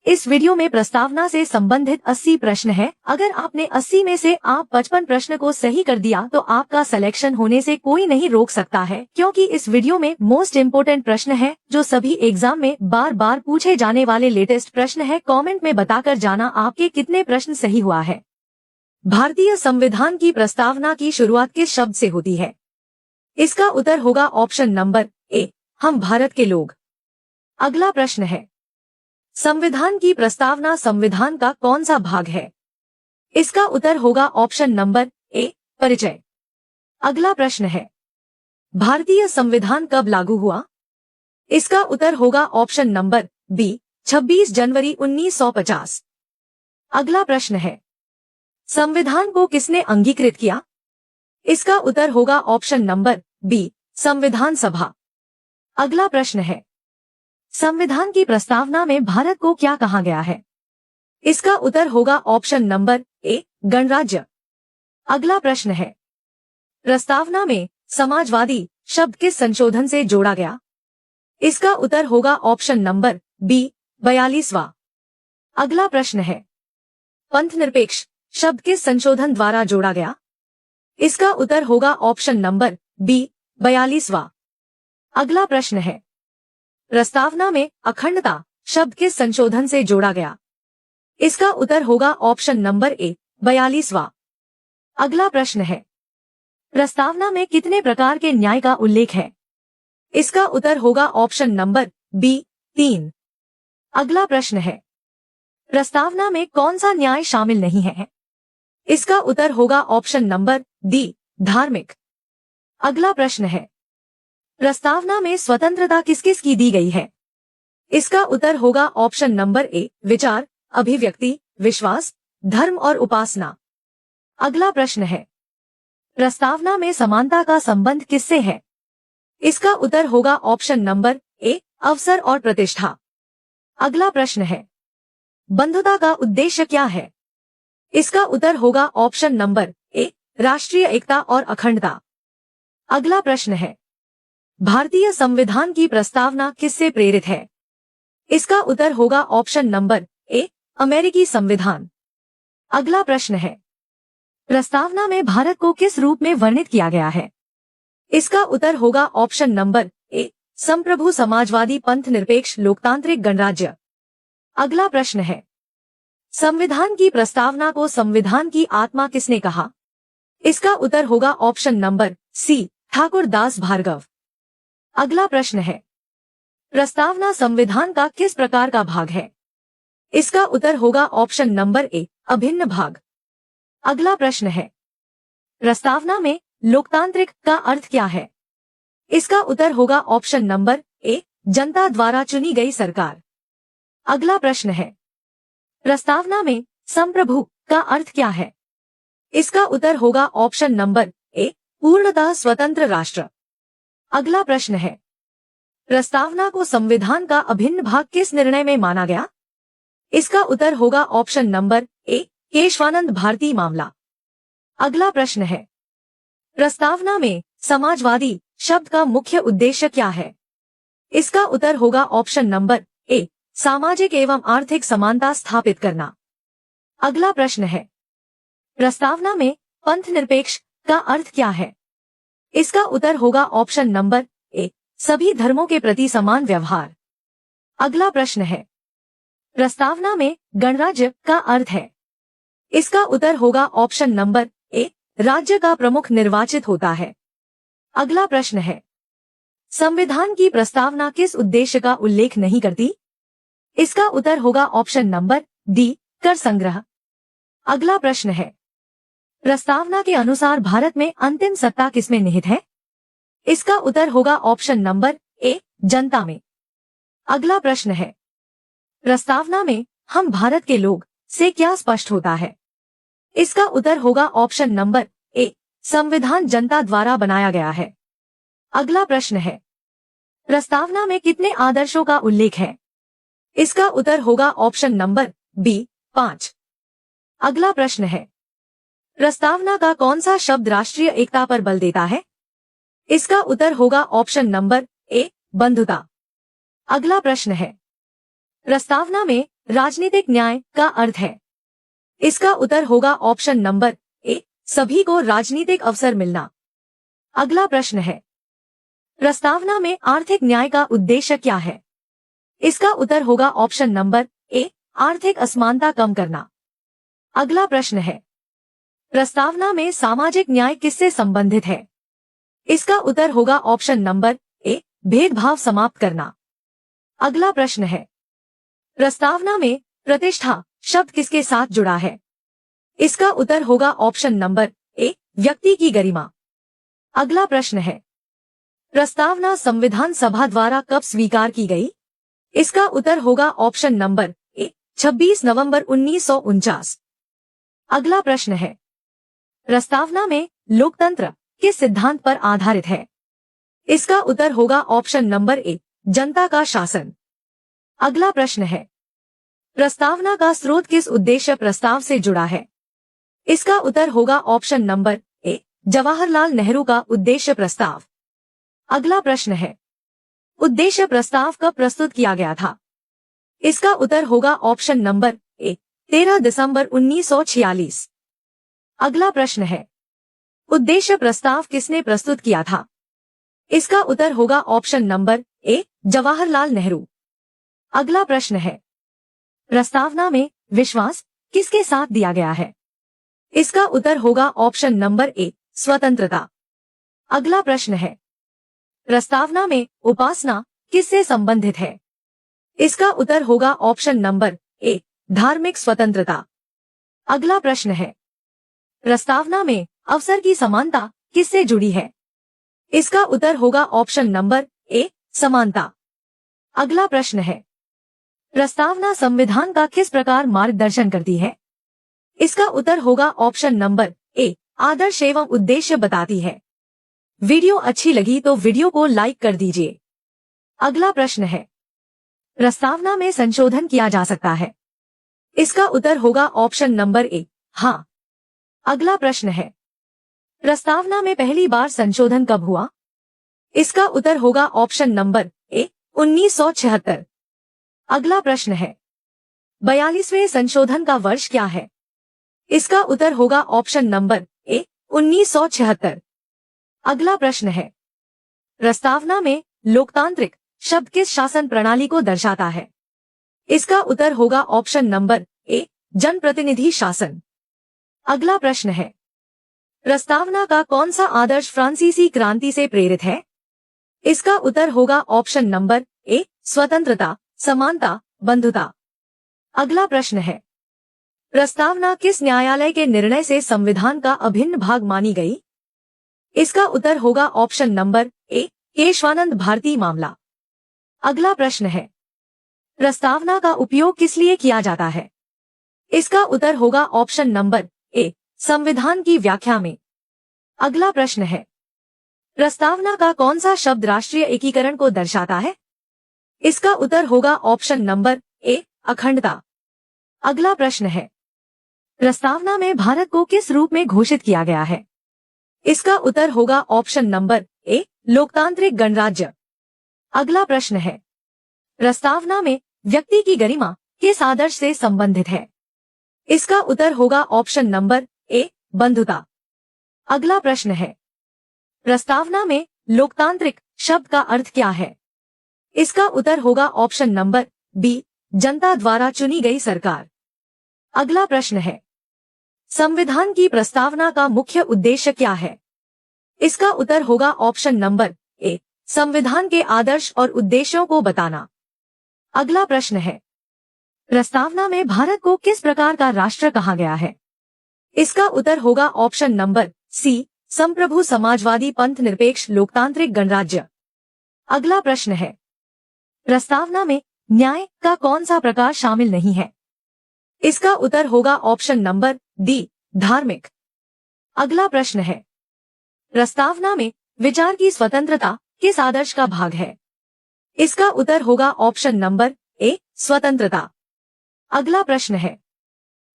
इस वीडियो में प्रस्तावना से संबंधित 80 प्रश्न है। अगर आपने 80 में से आप 55 प्रश्न को सही कर दिया तो आपका सिलेक्शन होने से कोई नहीं रोक सकता है, क्योंकि इस वीडियो में मोस्ट इम्पोर्टेंट प्रश्न है जो सभी एग्जाम में बार बार पूछे जाने वाले लेटेस्ट प्रश्न है। कमेंट में बताकर जाना आपके कितने प्रश्न सही हुआ है। भारतीय संविधान की प्रस्तावना की शुरुआत किस शब्द से होती है? इसका उत्तर होगा ऑप्शन नंबर ए, हम भारत के लोग। अगला प्रश्न है, संविधान की प्रस्तावना संविधान का कौन सा भाग है? इसका उत्तर होगा ऑप्शन नंबर ए, परिचय। अगला प्रश्न है, भारतीय संविधान कब लागू हुआ? इसका उत्तर होगा ऑप्शन नंबर बी, 26 जनवरी 1950। अगला प्रश्न है, संविधान को किसने अंगीकृत किया? इसका उत्तर होगा ऑप्शन नंबर बी, संविधान सभा। अगला प्रश्न है, संविधान की प्रस्तावना में भारत को क्या कहा गया है? इसका उत्तर होगा ऑप्शन नंबर ए, गणराज्य। अगला प्रश्न है, प्रस्तावना में समाजवादी शब्द किस संशोधन से जोड़ा गया? इसका उत्तर होगा ऑप्शन नंबर बी, 42वां। अगला प्रश्न है, पंथनिरपेक्ष शब्द किस संशोधन द्वारा जोड़ा गया? इसका उत्तर होगा ऑप्शन नंबर बी, 42वां। अगला प्रश्न है, प्रस्तावना में अखंडता शब्द किस संशोधन से जोड़ा गया? इसका उत्तर होगा ऑप्शन नंबर ए, 42वां। अगला प्रश्न है, प्रस्तावना में कितने प्रकार के न्याय का उल्लेख है? इसका उत्तर होगा ऑप्शन नंबर बी, 3। अगला प्रश्न है, प्रस्तावना में कौन सा न्याय शामिल नहीं है? इसका उत्तर होगा ऑप्शन नंबर डी, धार्मिक। अगला प्रश्न है, प्रस्तावना में स्वतंत्रता किस किस की दी गई है? इसका उत्तर होगा ऑप्शन नंबर ए, विचार, अभिव्यक्ति, विश्वास, धर्म और उपासना। अगला प्रश्न है, प्रस्तावना में समानता का संबंध किससे है? इसका उत्तर होगा ऑप्शन नंबर ए, अवसर और प्रतिष्ठा। अगला प्रश्न है, बंधुता का उद्देश्य क्या है? इसका उत्तर होगा ऑप्शन नंबर ए, राष्ट्रीय एकता और अखंडता। अगला प्रश्न है, भारतीय संविधान की प्रस्तावना किससे प्रेरित है? इसका उत्तर होगा ऑप्शन नंबर ए, अमेरिकी संविधान। अगला प्रश्न है, प्रस्तावना में भारत को किस रूप में वर्णित किया गया है? इसका उत्तर होगा ऑप्शन नंबर ए, संप्रभु समाजवादी पंथ निरपेक्ष लोकतांत्रिक गणराज्य। अगला प्रश्न है, संविधान की प्रस्तावना को संविधान की आत्मा किसने कहा? इसका उत्तर होगा option number C, Thakur Das Bhargava. अगला प्रश्न है, प्रस्तावना संविधान का किस प्रकार का भाग है? इसका उत्तर होगा ऑप्शन नंबर ए, अभिन्न भाग। अगला प्रश्न है, प्रस्तावना में लोकतांत्रिक का अर्थ क्या है? इसका उत्तर होगा ऑप्शन नंबर ए, जनता द्वारा चुनी गई सरकार। अगला प्रश्न है, प्रस्तावना में संप्रभु का अर्थ क्या है? इसका उत्तर होगा ऑप्शन नंबर ए, पूर्णतः स्वतंत्र राष्ट्र। अगला प्रश्न है, प्रस्तावना को संविधान का अभिन्न भाग किस निर्णय में माना गया? इसका उत्तर होगा option number A, Keshavananda Bharati मामला। अगला प्रश्न है, प्रस्तावना में समाजवादी शब्द का मुख्य उद्देश्य क्या है? इसका उत्तर होगा ऑप्शन नंबर ए, सामाजिक एवं आर्थिक समानता स्थापित करना। अगला प्रश्न है, प्रस्तावना में पंथ निरपेक्ष का अर्थ क्या है? इसका उत्तर होगा ऑप्शन नंबर ए, सभी धर्मों के प्रति समान व्यवहार। अगला प्रश्न है, प्रस्तावना में गणराज्य का अर्थ है? इसका उत्तर होगा ऑप्शन नंबर ए, राज्य का प्रमुख निर्वाचित होता है। अगला प्रश्न है, संविधान की प्रस्तावना किस उद्देश्य का उल्लेख नहीं करती? इसका उत्तर होगा ऑप्शन नंबर डी, कर संग्रह। अगला प्रश्न है, प्रस्तावना के अनुसार भारत में अंतिम सत्ता किसमें निहित है? इसका उत्तर होगा ऑप्शन नंबर ए, जनता में। अगला प्रश्न है, प्रस्तावना में हम भारत के लोग से क्या स्पष्ट होता है? इसका उत्तर होगा ऑप्शन नंबर ए, संविधान जनता द्वारा बनाया गया है। अगला प्रश्न है, प्रस्तावना में कितने आदर्शों का उल्लेख है? इसका उत्तर होगा ऑप्शन नंबर बी, 5। अगला प्रश्न है, प्रस्तावना का कौन सा शब्द राष्ट्रीय एकता पर बल देता है? इसका उत्तर होगा ऑप्शन नंबर ए, बंधुता। अगला प्रश्न है, प्रस्तावना में राजनीतिक न्याय का अर्थ है? इसका उत्तर होगा ऑप्शन नंबर ए, सभी को राजनीतिक अवसर मिलना। अगला प्रश्न है, प्रस्तावना में आर्थिक न्याय का उद्देश्य क्या है? इसका उत्तर होगा ऑप्शन नंबर ए, आर्थिक असमानता कम करना। अगला प्रश्न है, प्रस्तावना में सामाजिक न्याय किससे संबंधित है? इसका उत्तर होगा ऑप्शन नंबर ए, भेदभाव समाप्त करना। अगला प्रश्न है, प्रस्तावना में प्रतिष्ठा शब्द किसके साथ जुड़ा है? इसका उत्तर होगा ऑप्शन नंबर ए, व्यक्ति की गरिमा। अगला प्रश्न है, प्रस्तावना संविधान सभा द्वारा कब स्वीकार की गई? इसका उत्तर होगा ऑप्शन नंबर ए, 26 नवंबर 1949। अगला प्रश्न है, प्रस्तावना में लोकतंत्र किस सिद्धांत पर आधारित है? इसका उत्तर होगा ऑप्शन नंबर ए, जनता का शासन। अगला प्रश्न है, प्रस्तावना का स्रोत किस उद्देश्य प्रस्ताव से जुड़ा है? इसका उत्तर होगा ऑप्शन नंबर ए, जवाहरलाल नेहरू का उद्देश्य प्रस्ताव। अगला प्रश्न है, उद्देश्य प्रस्ताव कब प्रस्तुत किया गया था? इसका उत्तर होगा ऑप्शन नंबर ए, 13 दिसंबर 1946। अगला प्रश्न है, उद्देश्य प्रस्ताव किसने प्रस्तुत किया था? इसका उत्तर होगा ऑप्शन नंबर ए, जवाहरलाल नेहरू। अगला प्रश्न है, प्रस्तावना में विश्वास किसके साथ दिया गया है? इसका उत्तर होगा ऑप्शन नंबर ए, स्वतंत्रता। अगला प्रश्न है, प्रस्तावना में उपासना किससे संबंधित है? इसका उत्तर होगा ऑप्शन नंबर ए, धार्मिक स्वतंत्रता। अगला प्रश्न है, प्रस्तावना में अवसर की समानता किससे जुड़ी है? इसका उत्तर होगा ऑप्शन नंबर ए, समानता। अगला प्रश्न है, प्रस्तावना संविधान का किस प्रकार मार्गदर्शन करती है? इसका उत्तर होगा ऑप्शन नंबर ए, आदर्श एवं उद्देश्य बताती है। वीडियो अच्छी लगी तो वीडियो को लाइक कर दीजिए। अगला प्रश्न है, प्रस्तावना में संशोधन किया जा सकता है? इसका उत्तर होगा ऑप्शन नंबर ए, हाँ। अगला प्रश्न है, प्रस्तावना में पहली बार संशोधन कब हुआ? इसका उत्तर होगा ऑप्शन नंबर ए, 1976। अगला प्रश्न है, 42वें संशोधन का वर्ष क्या है? इसका उत्तर होगा ऑप्शन नंबर ए, 1976। अगला प्रश्न है, प्रस्तावना में लोकतांत्रिक शब्द किस शासन प्रणाली को दर्शाता है? इसका उत्तर होगा ऑप्शन नंबर ए, जनप्रतिनिधि शासन। अगला प्रश्न है, प्रस्तावना का कौन सा आदर्श फ्रांसीसी क्रांति से प्रेरित है? इसका उत्तर होगा ऑप्शन नंबर ए, स्वतंत्रता, समानता, बंधुता। अगला प्रश्न है, प्रस्तावना किस न्यायालय के निर्णय से संविधान का अभिन्न भाग मानी गई? इसका उत्तर होगा option number A, Keshavananda Bharati मामला। अगला प्रश्न है, प्रस्तावना का उपयोग किस लिए किया जाता है? इसका उत्तर होगा ऑप्शन नंबर ए, संविधान की व्याख्या में। अगला प्रश्न है, प्रस्तावना का कौन सा शब्द राष्ट्रीय एकीकरण को दर्शाता है? इसका उत्तर होगा ऑप्शन नंबर ए, अखंडता। अगला प्रश्न है, प्रस्तावना में भारत को किस रूप में घोषित किया गया है? इसका उत्तर होगा ऑप्शन नंबर ए, लोकतांत्रिक गणराज्य। अगला प्रश्न है, प्रस्तावना में व्यक्ति की गरिमा किस आदर्श से संबंधित है? इसका उत्तर होगा ऑप्शन नंबर ए, बंधुता। अगला प्रश्न है, प्रस्तावना में लोकतांत्रिक शब्द का अर्थ क्या है? इसका उत्तर होगा ऑप्शन नंबर बी, जनता द्वारा चुनी गई सरकार। अगला प्रश्न है, संविधान की प्रस्तावना का मुख्य उद्देश्य क्या है? इसका उत्तर होगा ऑप्शन नंबर ए, संविधान के आदर्श और उद्देश्यों को बताना। अगला प्रश्न है, प्रस्तावना में भारत को किस प्रकार का राष्ट्र कहा गया है? इसका उत्तर होगा ऑप्शन नंबर सी, संप्रभु समाजवादी पंथ निरपेक्ष लोकतांत्रिक गणराज्य। अगला प्रश्न है, प्रस्तावना में न्याय का कौन सा प्रकार शामिल नहीं है? इसका उत्तर होगा ऑप्शन नंबर डी, धार्मिक। अगला प्रश्न है, प्रस्तावना में विचार की स्वतंत्रता किस आदर्श का भाग है? इसका उत्तर होगा ऑप्शन नंबर ए, स्वतंत्रता। अगला प्रश्न है,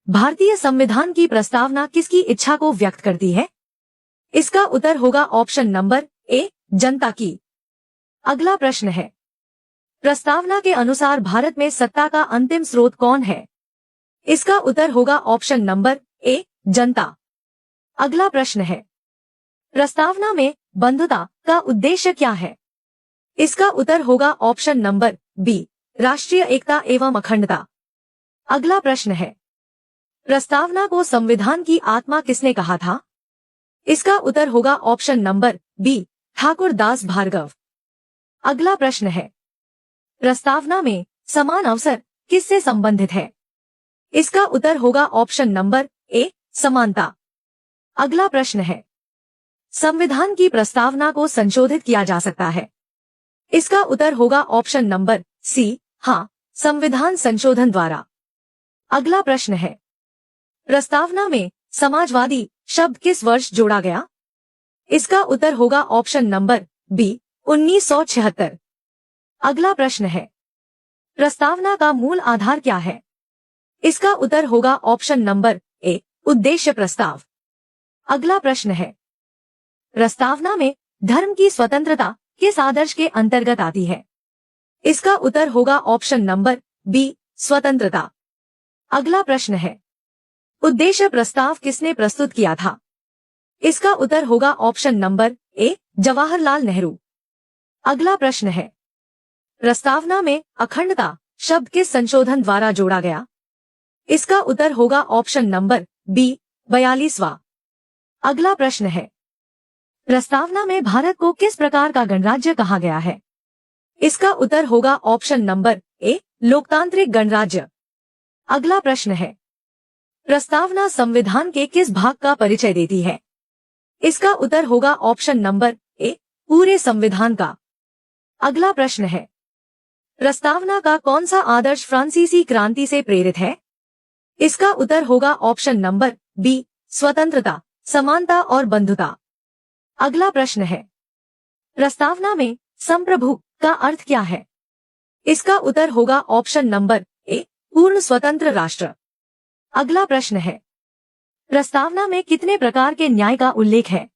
भारतीय संविधान की प्रस्तावना किसकी इच्छा को व्यक्त करती है? इसका उत्तर होगा ऑप्शन नंबर ए, जनता की। अगला प्रश्न है, प्रस्तावना के अनुसार भारत में सत्ता का अंतिम स्रोत कौन है? इसका उत्तर होगा ऑप्शन नंबर ए, जनता। अगला प्रश्न है, प्रस्तावना में बंधुता का उद्देश्य क्या है? इसका उत्तर होगा ऑप्शन नंबर बी, राष्ट्रीय एकता एवं अखंडता। अगला प्रश्न है, प्रस्तावना को संविधान की आत्मा किसने कहा था? इसका उत्तर होगा option number B, Thakur Das Bhargava. अगला प्रश्न है, प्रस्तावना में समान अवसर किससे संबंधित है? इसका उत्तर होगा ऑप्शन नंबर ए, समानता। अगला प्रश्न है, संविधान की प्रस्तावना को संशोधित किया जा सकता है? इसका उत्तर होगा ऑप्शन नंबर सी, हाँ, संविधान संशोधन द्वारा। अगला प्रश्न है, प्रस्तावना में समाजवादी शब्द किस वर्ष जोड़ा गया? इसका उत्तर होगा ऑप्शन नंबर बी, 1976। अगला प्रश्न है, प्रस्तावना का मूल आधार क्या है? इसका उत्तर होगा ऑप्शन नंबर ए, उद्देश्य प्रस्ताव। अगला प्रश्न है, प्रस्तावना में धर्म की स्वतंत्रता किस आदर्श के अंतर्गत आती है? इसका उत्तर होगा ऑप्शन नंबर बी, स्वतंत्रता। अगला प्रश्न है, उद्देश्य प्रस्ताव किसने प्रस्तुत किया था? इसका उत्तर होगा ऑप्शन नंबर ए, जवाहरलाल नेहरू। अगला प्रश्न है, प्रस्तावना में अखंडता शब्द किस संशोधन द्वारा जोड़ा गया? इसका उत्तर होगा ऑप्शन नंबर बी, 42वां। अगला प्रश्न है, प्रस्तावना में भारत को किस प्रकार का गणराज्य कहा गया है? इसका उत्तर होगा ऑप्शन नंबर ए, लोकतांत्रिक गणराज्य। अगला प्रश्न है, प्रस्तावना संविधान के किस भाग का परिचय देती है? इसका उत्तर होगा ऑप्शन नंबर ए, पूरे संविधान का। अगला प्रश्न है, प्रस्तावना का कौन सा आदर्श फ्रांसीसी क्रांति से प्रेरित है? इसका उत्तर होगा ऑप्शन नंबर बी, स्वतंत्रता, समानता और बंधुता। अगला प्रश्न है, प्रस्तावना में संप्रभु का अर्थ क्या है? इसका उत्तर होगा ऑप्शन नंबर ए, पूर्ण स्वतंत्र राष्ट्र। अगला प्रश्न है, प्रस्तावना में कितने प्रकार के न्याय का उल्लेख है?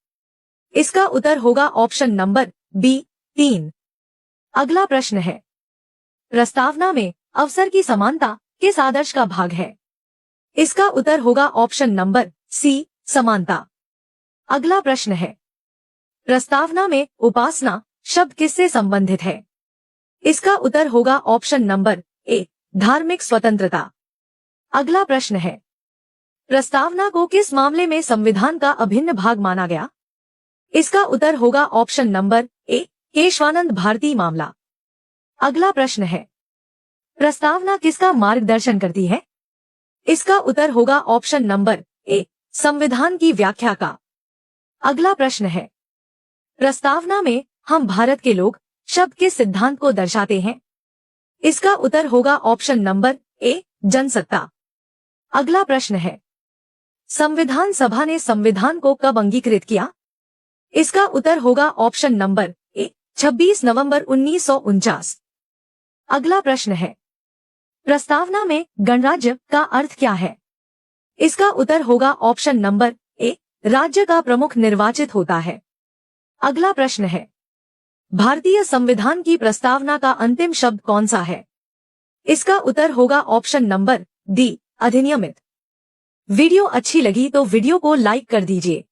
इसका उत्तर होगा ऑप्शन नंबर बी, 3। अगला प्रश्न है, प्रस्तावना में अवसर की समानता किस आदर्श का भाग है? इसका उत्तर होगा ऑप्शन नंबर सी, समानता। अगला प्रश्न है, प्रस्तावना में उपासना शब्द किससे संबंधित है? इसका उत्तर होगा ऑप्शन नंबर ए, धार्मिक स्वतंत्रता। अगला प्रश्न है, प्रस्तावना को किस मामले में संविधान का अभिन्न भाग माना गया? इसका उत्तर होगा option number A, Keshavananda Bharati मामला। अगला प्रश्न है, प्रस्तावना किसका मार्गदर्शन करती है? इसका उत्तर होगा ऑप्शन नंबर ए, संविधान की व्याख्या का। अगला प्रश्न है, प्रस्तावना में हम भारत के लोग शब्द किस सिद्धांत को दर्शाते हैं? इसका उत्तर होगा ऑप्शन नंबर ए, जनसत्ता। अगला प्रश्न है, संविधान सभा ने संविधान को कब अंगीकृत किया? इसका उत्तर होगा ऑप्शन नंबर ए, 26 नवंबर 1949। अगला प्रश्न है, प्रस्तावना में गणराज्य का अर्थ क्या है? इसका उत्तर होगा ऑप्शन नंबर ए, राज्य का प्रमुख निर्वाचित होता है। अगला प्रश्न है, भारतीय संविधान की प्रस्तावना का अंतिम शब्द कौन सा है? इसका उत्तर होगा ऑप्शन नंबर डी, अधिनियमित। वीडियो अच्छी लगी तो वीडियो को लाइक कर दीजिए।